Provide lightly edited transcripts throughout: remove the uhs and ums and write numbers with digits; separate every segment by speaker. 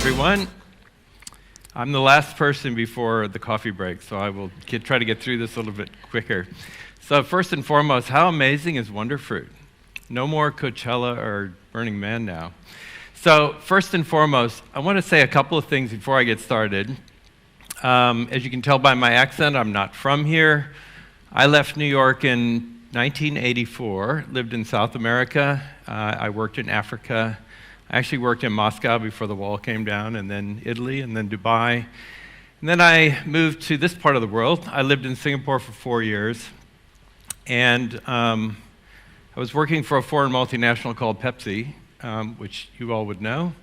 Speaker 1: everyone. I'm the last person before the coffee break, so I will try to get through this a little bit quicker. So first and foremost, how amazing is Wonderfruit? No more Coachella or Burning Man now. So first and foremost, I want to say a couple of things before I get started. As you can tell by my accent, I'm not from here. I left New York in 1984, lived in South America. I worked in Africa. I actually worked in Moscow before the wall came down, and then Italy, and then Dubai. And then I moved to this part of the world. I lived in Singapore for 4 years. And I was working for a foreign multinational called Pepsi, which you all would know.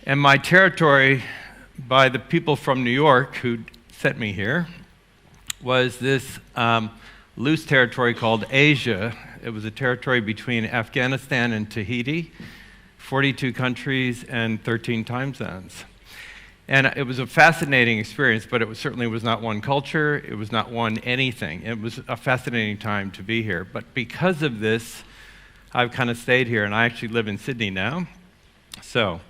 Speaker 1: And my territory, by the people from New York who sent me here, was this loose territory called Asia. It was a territory between Afghanistan and Tahiti, 42 countries and 13 time zones. And it was a fascinating experience, but it certainly was not one culture, it was not one anything. It was a fascinating time to be here. But because of this, I've kind of stayed here, and I actually live in Sydney now. So,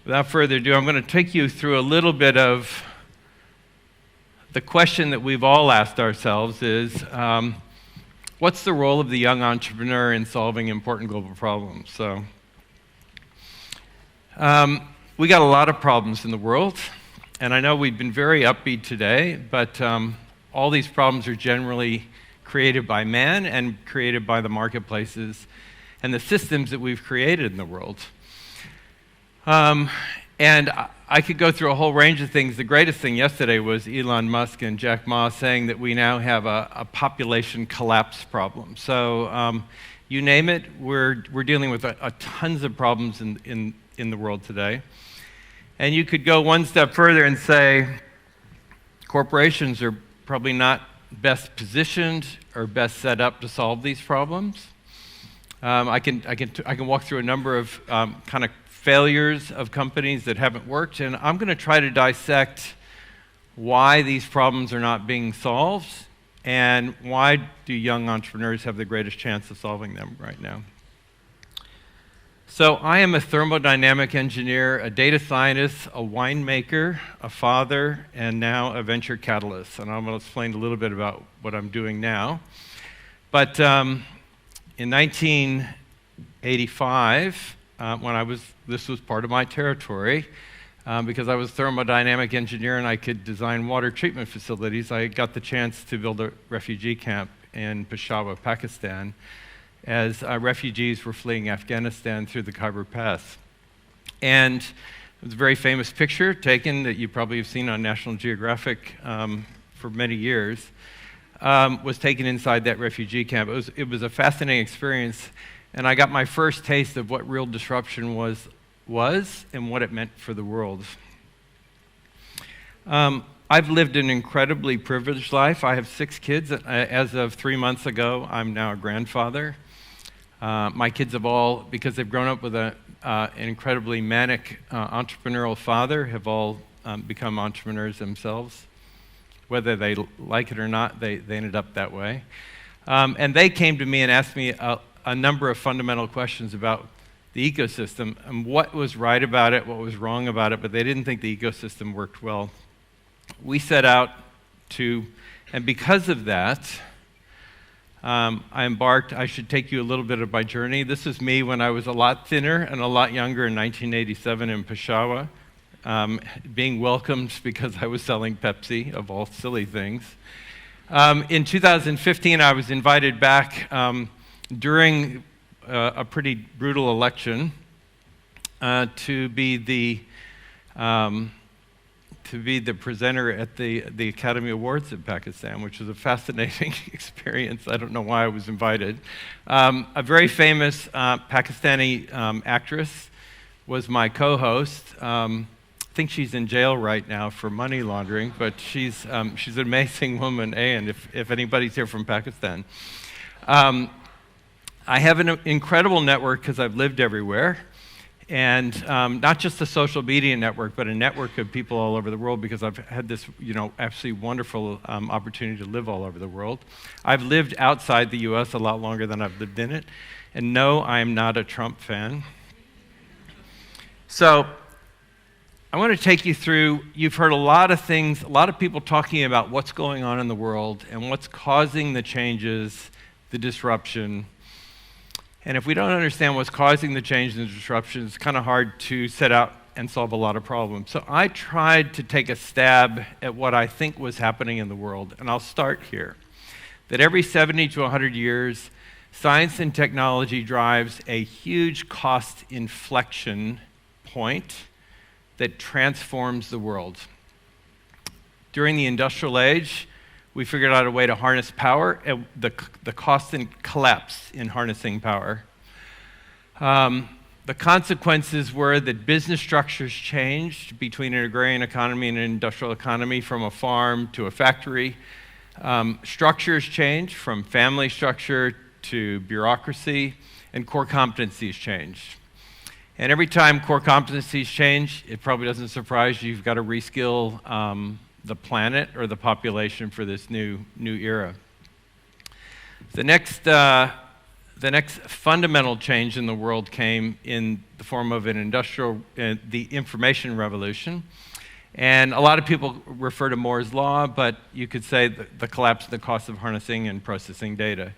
Speaker 1: without further ado, I'm going to take you through a little bit of the question that we've all asked ourselves is, what's the role of the young entrepreneur in solving important global problems? So, we got a lot of problems in the world, and I know we've been very upbeat today, but all these problems are generally created by man and created by the marketplaces and the systems that we've created in the world. And I could go through a whole range of things. The greatest thing yesterday was Elon Musk and Jack Ma saying that we now have a population collapse problem. So you name it, we're dealing with a tons of problems in the world today. And you could go one step further and say corporations are probably not best positioned or best set up to solve these problems. I can walk through a number of kind of failures of companies that haven't worked, and I'm going to try to dissect why these problems are not being solved and why do young entrepreneurs have the greatest chance of solving them right now. So I am a thermodynamic engineer, a data scientist, a winemaker, a father, and now a venture catalyst. And I'm going to explain a little bit about what I'm doing now. But in 1985, this was part of my territory, because I was a thermodynamic engineer and I could design water treatment facilities. I got the chance to build a refugee camp in Peshawar, Pakistan, as refugees were fleeing Afghanistan through the Khyber Pass. And it was a very famous picture taken that you probably have seen on National Geographic for many years, was taken inside that refugee camp. It was a fascinating experience, and I got my first taste of what real disruption was and what it meant for the world. I've lived an incredibly privileged life. I have 6 kids. As of 3 months ago, I'm now a grandfather. My kids have all, because they've grown up with an incredibly manic entrepreneurial father, have all become entrepreneurs themselves. Whether they like it or not, they ended up that way. And they came to me and asked me a number of fundamental questions about the ecosystem and what was right about it, what was wrong about it, but they didn't think the ecosystem worked well. We set out to, and because of that, I should take you a little bit of my journey. This is me when I was a lot thinner and a lot younger in 1987 in Peshawar, being welcomed because I was selling Pepsi, of all silly things. In 2015, I was invited back during a pretty brutal election to be the presenter at the Academy Awards in Pakistan, which was a fascinating experience. I don't know why I was invited. A very famous Pakistani actress was my co-host. I think she's in jail right now for money laundering, but she's an amazing woman, and if anybody's here from Pakistan. I have an incredible network because I've lived everywhere. And not just a social media network, but a network of people all over the world, because I've had this, absolutely wonderful opportunity to live all over the world. I've lived outside the U.S. a lot longer than I've lived in it. And no, I am not a Trump fan. So I want to take you through, you've heard a lot of things, a lot of people talking about what's going on in the world and what's causing the changes, the disruption. And if we don't understand what's causing the change and the disruption, it's kind of hard to set out and solve a lot of problems. So I tried to take a stab at what I think was happening in the world, and I'll start here. That every 70 to 100 years, science and technology drives a huge cost inflection point that transforms the world. During the industrial age, we figured out a way to harness power, and the cost and collapse in harnessing power. The consequences were that business structures changed between an agrarian economy and an industrial economy, from a farm to a factory. Structures changed from family structure to bureaucracy, and core competencies changed. And every time core competencies change, it probably doesn't surprise you, you've got to reskill the planet or the population for this new era. The next fundamental change in the world came in the form of the information revolution. And a lot of people refer to Moore's Law, but you could say the collapse of the cost of harnessing and processing data.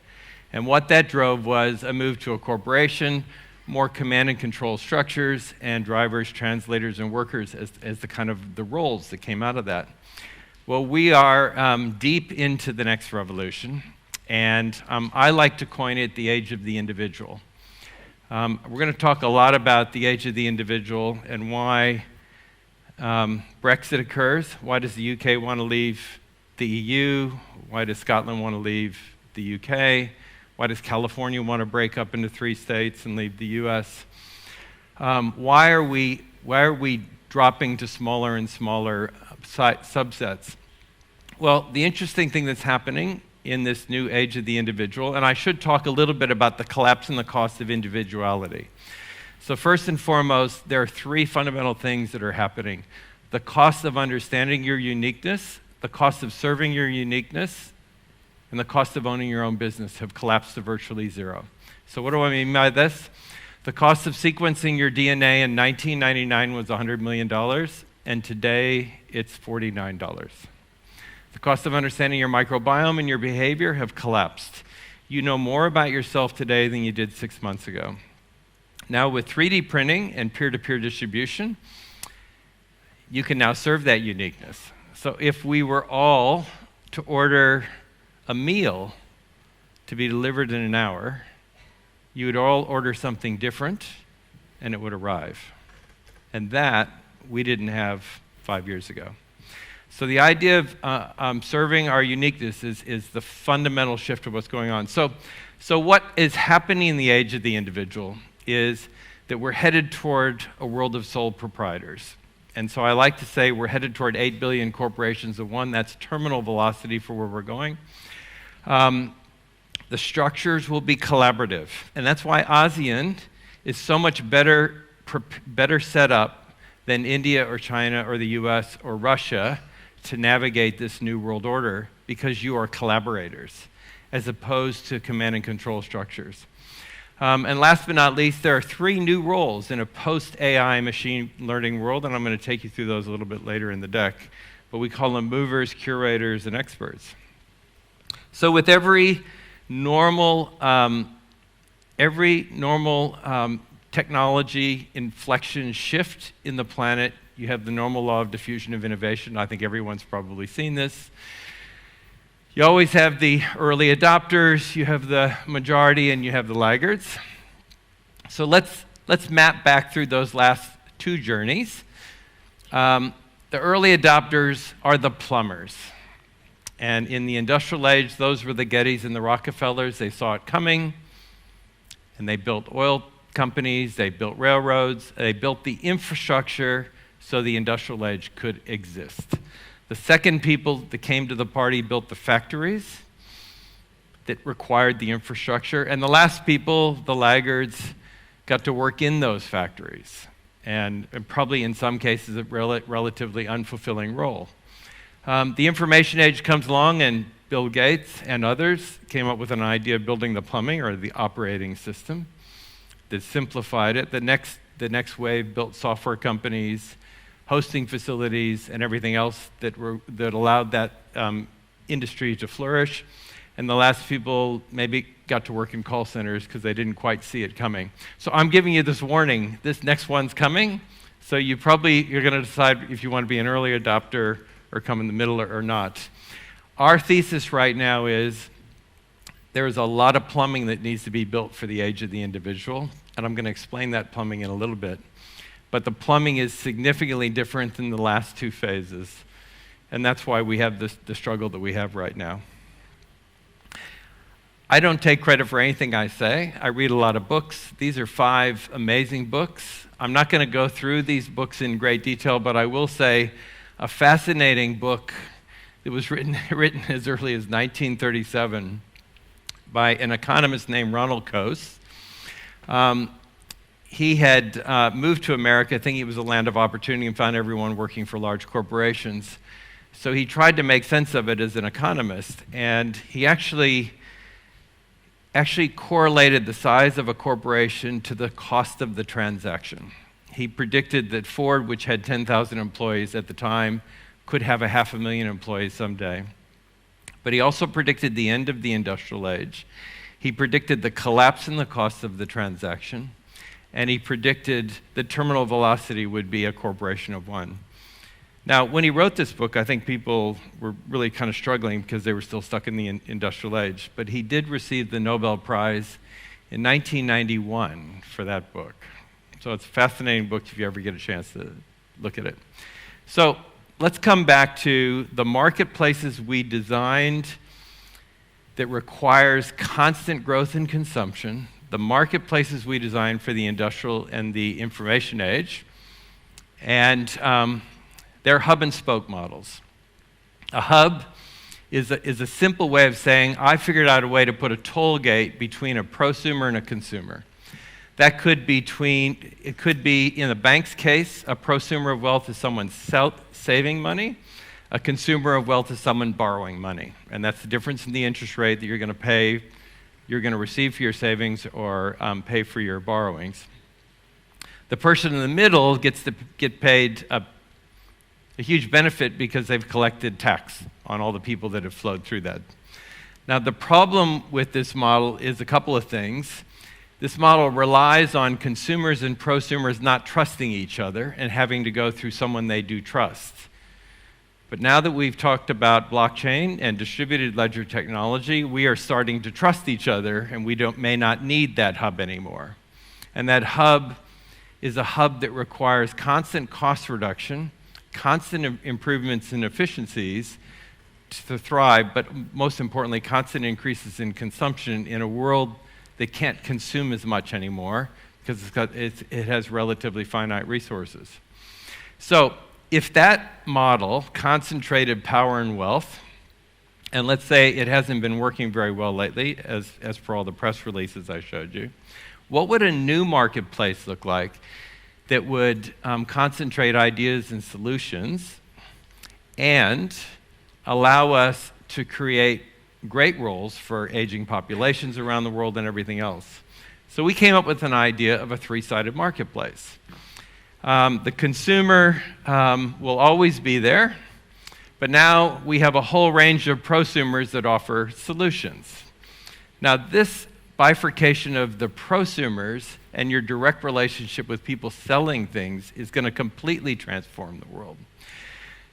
Speaker 1: And what that drove was a move to a corporation, more command and control structures, and drivers, translators, and workers as the kind of the roles that came out of that. Well, we are deep into the next revolution, and I like to coin it the age of the individual. We're going to talk a lot about the age of the individual and why Brexit occurs. Why does the UK want to leave the EU? Why does Scotland want to leave the UK? Why does California want to break up into 3 states and leave the US? Why are we dropping to smaller and smaller subsets? Well, the interesting thing that's happening in this new age of the individual, and I should talk a little bit about the collapse and the cost of individuality. So first and foremost, there are 3 fundamental things that are happening. The cost of understanding your uniqueness, the cost of serving your uniqueness, and the cost of owning your own business have collapsed to virtually zero. So what do I mean by this? The cost of sequencing your DNA in 1999 was $100 million, and today it's $49. The cost of understanding your microbiome and your behavior have collapsed. You know more about yourself today than you did 6 months ago. Now with 3D printing and peer-to-peer distribution, you can now serve that uniqueness. So if we were all to order a meal to be delivered in an hour, you would all order something different and it would arrive. And that we didn't have 5 years ago. So the idea of serving our uniqueness is the fundamental shift of what's going on. So what is happening in the age of the individual is that we're headed toward a world of sole proprietors. And so I like to say we're headed toward 8 billion corporations of one. That's terminal velocity for where we're going. The structures will be collaborative. And that's why ASEAN is so much better set up than India or China or the US or Russia to navigate this new world order, because you are collaborators as opposed to command and control structures. And last but not least, there are 3 new roles in a post-AI machine learning world, and I'm going to take you through those a little bit later in the deck. But we call them movers, curators, and experts. So with every normal technology inflection shift in the planet, you have the normal law of diffusion of innovation. I think everyone's probably seen this. You always have the early adopters, you have the majority, and you have the laggards. So let's map back through those last 2 journeys. The early adopters are the plumbers. And in the industrial age, those were the Gettys and the Rockefellers. They saw it coming, and they built oil companies, they built railroads, they built the infrastructure so the industrial age could exist. The second people that came to the party built the factories that required the infrastructure, and the last people, the laggards, got to work in those factories, and probably in some cases a relatively unfulfilling role. The information age comes along, and Bill Gates and others came up with an idea of building the plumbing or the operating system that simplified it. The next wave built software companies, hosting facilities, and everything else that allowed that industry to flourish. And the last people maybe got to work in call centers because they didn't quite see it coming. So I'm giving you this warning. This next one's coming. So you're going to decide if you want to be an early adopter or come in the middle or not. Our thesis right now is there is a lot of plumbing that needs to be built for the age of the individual. And I'm going to explain that plumbing in a little bit. But the plumbing is significantly different than the last two phases. And that's why we have the struggle that we have right now. I don't take credit for anything I say. I read a lot of books. These are 5 amazing books. I'm not going to go through these books in great detail, but I will say a fascinating book that was written as early as 1937 by an economist named Ronald Coase. He had moved to America thinking it was a land of opportunity and found everyone working for large corporations. So he tried to make sense of it as an economist, and he actually correlated the size of a corporation to the cost of the transaction. He predicted that Ford, which had 10,000 employees at the time, could have 500,000 employees someday. But he also predicted the end of the industrial age. He predicted the collapse in the cost of the transaction, and he predicted the terminal velocity would be a corporation of one. Now, when he wrote this book, I think people were really kind of struggling because they were still stuck in the industrial age. But he did receive the Nobel Prize in 1991 for that book. So it's a fascinating book if you ever get a chance to look at it. So let's come back to the marketplaces we designed that requires constant growth in consumption, the marketplaces we designed for the industrial and the information age, and they're hub and spoke models. A hub is a simple way of saying, I figured out a way to put a toll gate between a prosumer and a consumer. That could be in the bank's case, a prosumer of wealth is someone saving money, a consumer of wealth is someone borrowing money. And that's the difference in the interest rate that you're going to receive for your savings or pay for your borrowings. The person in the middle gets to get paid a huge benefit because they've collected tax on all the people that have flowed through that. Now, the problem with this model is a couple of things. This model relies on consumers and prosumers not trusting each other and having to go through someone they do trust. But now that we've talked about blockchain and distributed ledger technology, we are starting to trust each other, and we may not need that hub anymore. And that hub is a hub that requires constant cost reduction, constant improvements in efficiencies to thrive, but most importantly, constant increases in consumption in a world that can't consume as much anymore because it has relatively finite resources. So if that model concentrated power and wealth, and let's say it hasn't been working very well lately, as per all the press releases I showed you, what would a new marketplace look like that would concentrate ideas and solutions and allow us to create great roles for aging populations around the world and everything else? So we came up with an idea of a 3-sided marketplace. The consumer will always be there, but now we have a whole range of prosumers that offer solutions. Now, this bifurcation of the prosumers and your direct relationship with people selling things is going to completely transform the world.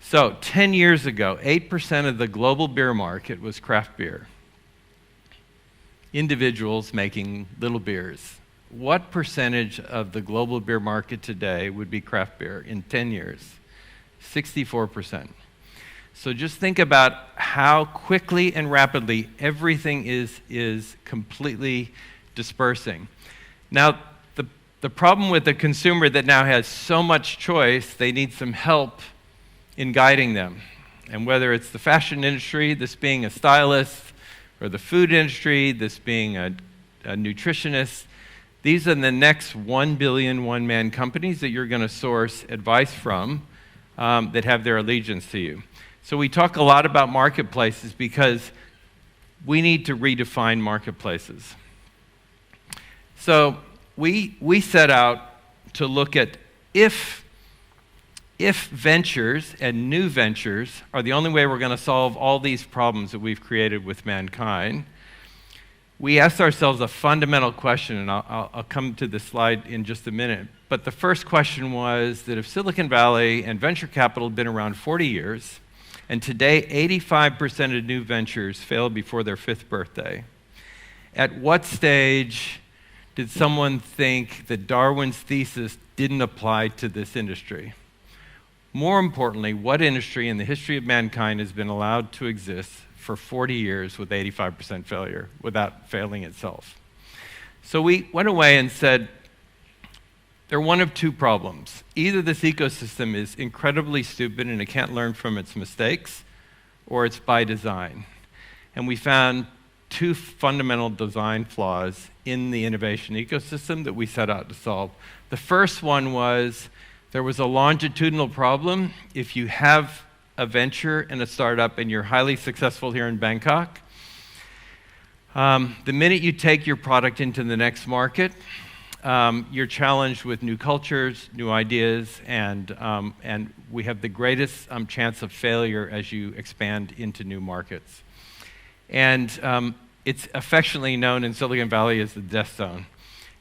Speaker 1: So 10 years ago, 8% of the global beer market was craft beer. Individuals making little beers. What percentage of the global beer market today would be craft beer in 10 years? 64%. So just think about how quickly and rapidly everything is completely dispersing. Now, the problem with the consumer that now has so much choice, they need some help in guiding them. And whether it's the fashion industry, this being a stylist, or the food industry, this being a nutritionist, these are the next 1 billion one-man companies that you're going to source advice from that have their allegiance to you. So we talk a lot about marketplaces because we need to redefine marketplaces. So we set out to look at if if ventures and new ventures are the only way we're going to solve all these problems that we've created with mankind, we asked ourselves a fundamental question, and I'll come to this slide in just a minute. But the first question was that if Silicon Valley and venture capital had been around 40 years, and today 85% of new ventures fail before their 5th birthday, at what stage did someone think that Darwin's thesis didn't apply to this industry? More importantly, what industry in the history of mankind has been allowed to exist for 40 years with 85% failure without failing itself? So we went away and said, there are one of two problems. Either this ecosystem is incredibly stupid and it can't learn from its mistakes, or it's by design. And we found two fundamental design flaws in the innovation ecosystem that we set out to solve. The first one was there was a longitudinal problem. If you have a venture and a startup and you're highly successful here in Bangkok, the minute you take your product into the next market, you're challenged with new cultures, new ideas, and we have the greatest chance of failure as you expand into new markets. And it's affectionately known in Silicon Valley as the death zone.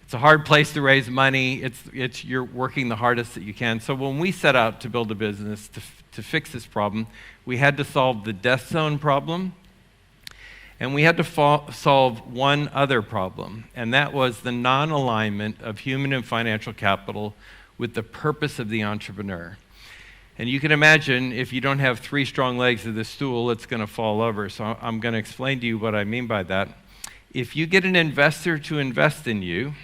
Speaker 1: It's a hard place to raise money. You're working the hardest that you can. So when we set out to build a business to fix this problem, we had to solve the death zone problem, and we had to solve one other problem, and that was the non-alignment of human and financial capital with the purpose of the entrepreneur. And you can imagine if you don't have 3 strong legs of this stool, it's going to fall over. So I'm going to explain to you what I mean by that. If you get an investor to invest in you,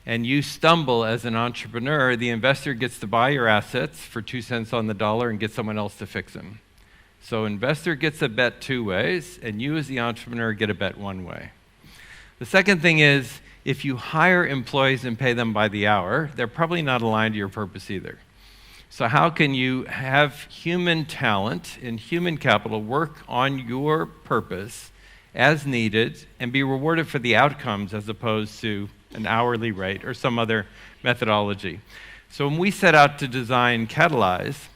Speaker 1: and you stumble as an entrepreneur, the investor gets to buy your assets for 2 cents on the dollar and get someone else to fix them. So investor gets a bet 2 ways, and you as the entrepreneur get a bet 1 way. The second thing is, if you hire employees and pay them by the hour, they're probably not aligned to your purpose either. So how can you have human talent and human capital work on your purpose as needed and be rewarded for the outcomes as opposed to an hourly rate or some other methodology? So when we set out to design Catalyze,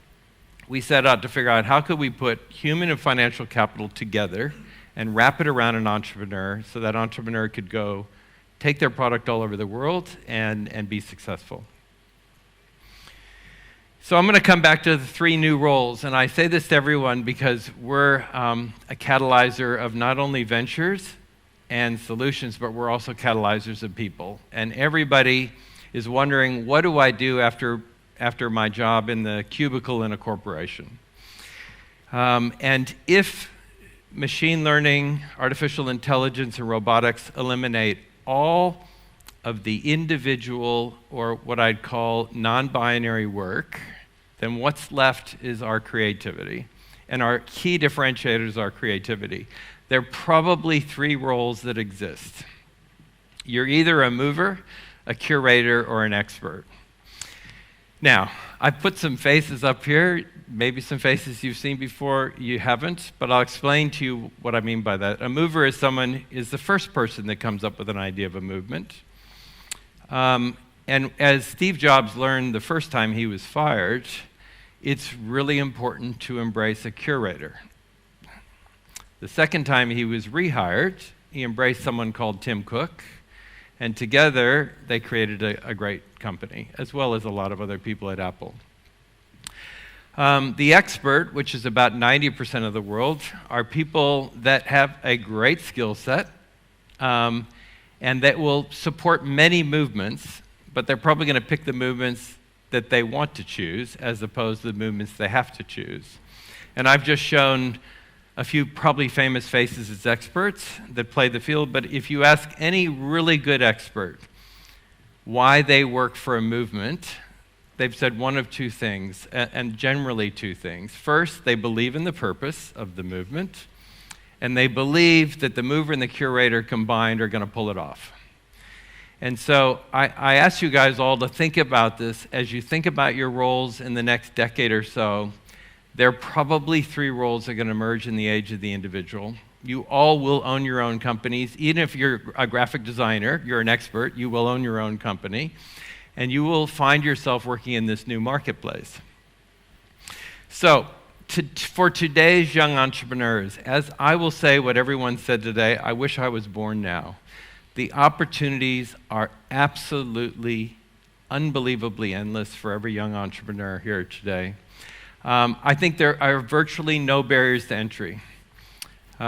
Speaker 1: we set out to figure out how could we put human and financial capital together and wrap it around an entrepreneur so that entrepreneur could go take their product all over the world and be successful. So I'm going to come back to the 3 new roles, and I say this to everyone because we're a catalyzer of not only ventures and solutions, but we're also catalyzers of people. And everybody is wondering, what do I do after my job in the cubicle in a corporation? And if machine learning, artificial intelligence, and robotics eliminate all of the individual, or what I'd call non-binary work, then what's left is our creativity. And our key differentiator is our creativity. There are probably 3 roles that exist. You're either a mover, a curator, or an expert. Now, I put some faces up here, maybe some faces you've seen before, you haven't, but I'll explain to you what I mean by that. A mover is the first person that comes up with an idea of a movement. And as Steve Jobs learned the first time he was fired, it's really important to embrace a curator. The second time he was rehired, he embraced someone called Tim Cook, and together they created a great company, as well as a lot of other people at Apple. The expert, which is about 90% of the world, are people that have a great skill set and that will support many movements, but they're probably going to pick the movements that they want to choose as opposed to the movements they have to choose. And I've just shown a few probably famous faces as experts that play the field, but if you ask any really good expert why they work for a movement, they've said one of 2 things, and generally 2 things. First, they believe in the purpose of the movement, and they believe that the mover and the curator combined are going to pull it off. And so I ask you guys all to think about this as you think about your roles in the next decade or so. There are probably 3 roles that are going to emerge in the age of the individual. You all will own your own companies. Even if you're a graphic designer, you're an expert, you will own your own company. And you will find yourself working in this new marketplace. So, for today's young entrepreneurs, as I will say what everyone said today, I wish I was born now. The opportunities are absolutely, unbelievably endless for every young entrepreneur here today. I think there are virtually no barriers to entry.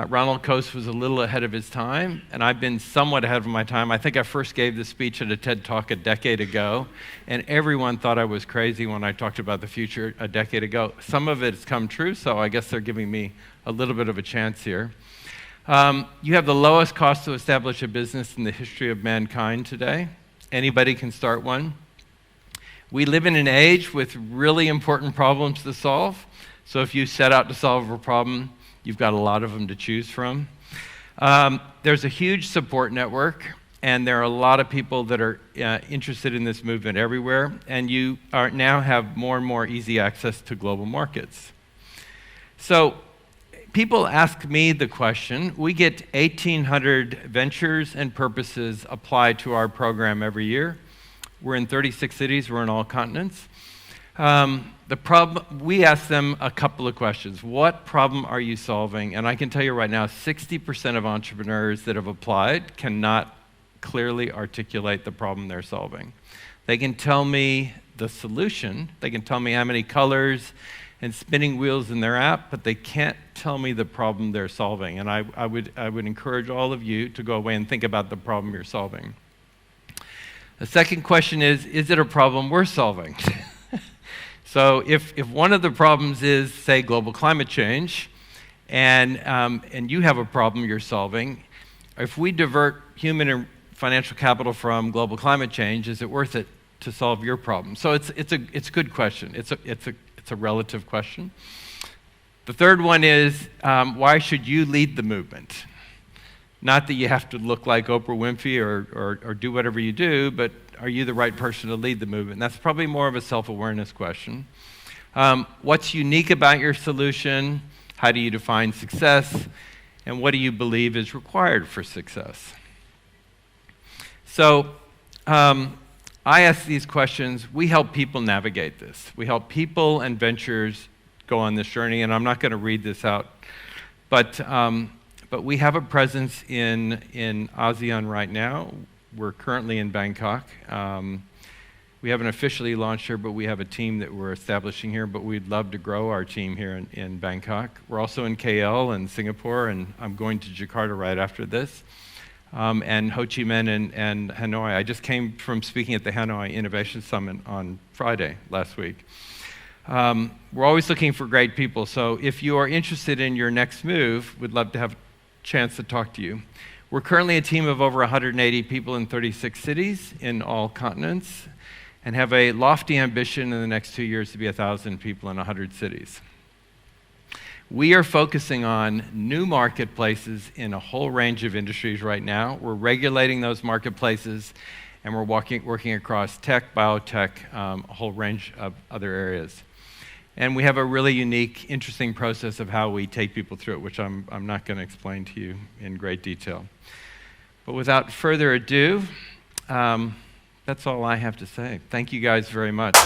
Speaker 1: Ronald Coase was a little ahead of his time, and I've been somewhat ahead of my time. I think I first gave this speech at a TED Talk a decade ago, and everyone thought I was crazy when I talked about the future a decade ago. Some of it's come true, so I guess they're giving me a little bit of a chance here. You have the lowest cost to establish a business in the history of mankind today. Anybody can start one. We live in an age with really important problems to solve, so if you set out to solve a problem, you've got a lot of them to choose from. There's a huge support network, and there are a lot of people that are interested in this movement everywhere, and you now have more and more easy access to global markets. So people ask me the question. We get 1,800 ventures and purposes applied to our program every year. We're in 36 cities. We're in all continents. We ask them a couple of questions. What problem are you solving? And I can tell you right now, 60% of entrepreneurs that have applied cannot clearly articulate the problem they're solving. They can tell me the solution. They can tell me how many colors and spinning wheels in their app, but they can't tell me the problem they're solving. And I would encourage all of you to go away and think about the problem you're solving. The second question is it a problem we're solving? So if one of the problems is, say, global climate change, and you have a problem you're solving, if we divert human and financial capital from global climate change, is it worth it to solve your problem? So it's a good question. It's a relative question. The third one is, why should you lead the movement? Not that you have to look like Oprah Winfrey or do whatever you do, but are you the right person to lead the movement? And that's probably more of a self-awareness question. What's unique about your solution? How do you define success? And what do you believe is required for success? So I ask these questions. We help people navigate this. We help people and ventures go on this journey, and I'm not going to read this out, but we have a presence in ASEAN right now. We're currently in Bangkok. We haven't officially launched here, but we have a team that we're establishing here, but we'd love to grow our team here in Bangkok. We're also in KL and Singapore, and I'm going to Jakarta right after this, and Ho Chi Minh and Hanoi. I just came from speaking at the Hanoi Innovation Summit on Friday last week. We're always looking for great people, so if you are interested in your next move, we'd love to have a chance to talk to you. We're currently a team of over 180 people in 36 cities in all continents and have a lofty ambition in the next 2 years to be 1,000 people in 100 cities. We are focusing on new marketplaces in a whole range of industries right now. We're regulating those marketplaces, and we're working across tech, biotech, a whole range of other areas. And we have a really unique, interesting process of how we take people through it, which I'm not going to explain to you in great detail. But without further ado, that's all I have to say. Thank you guys very much.